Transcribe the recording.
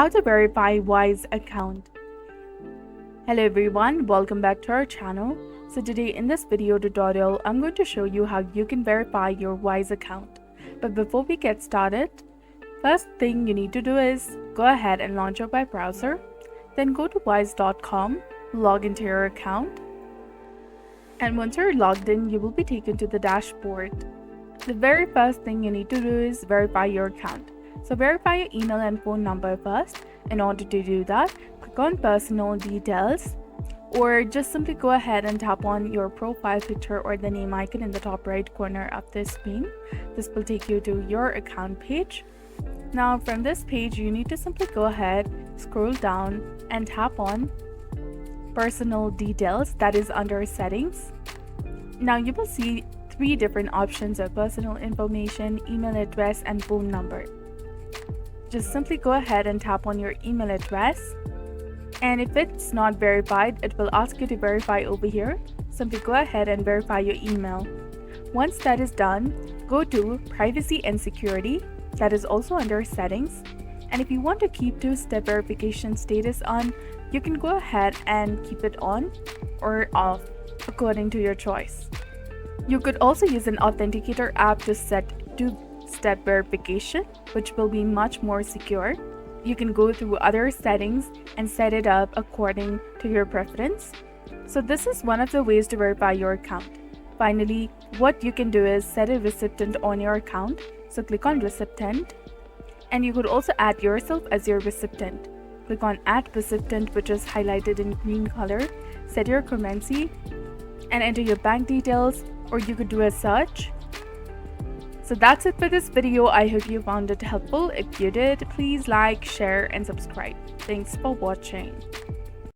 How to verify Wise account. Hello everyone, welcome back to our channel. So today in this video tutorial, I'm going to show you how you can verify your Wise account. But before we get started, first thing you need to do is go ahead and launch your web browser. Then go to wise.com, log into your account. And once you're logged in, you will be taken to the dashboard. The very first thing you need to do is verify your account. So verify your email and phone number first. In order to do that, click on personal details, or just simply go ahead and tap on your profile picture or the name icon in the top right corner of the screen. This will take you to your account page. Now from this page, you need to simply go ahead, scroll down and tap on personal details, that is under settings. Now you will see three different options of personal information, email address and phone number. Just simply go ahead and tap on your email address, and if it's not verified, it will ask you to verify over here. Simply go ahead and verify your email. Once that is done, go to privacy and security, that is also under settings, and if you want to keep two-step verification status on, you can go ahead and keep it on or off according to your choice. You could also use an authenticator app to set two-step verification, which will be much more secure. You can go through other settings and set it up according to your preference. So this is one of the ways to verify your account. Finally, what you can do is set a recipient on your account. So click on recipient, and you could also add yourself as your recipient. Click on add recipient, which is highlighted in green color. Set your currency and enter your bank details, or you could do a search. So that's it for this video. I hope you found it helpful. If you did, please like, share and subscribe. Thanks for watching.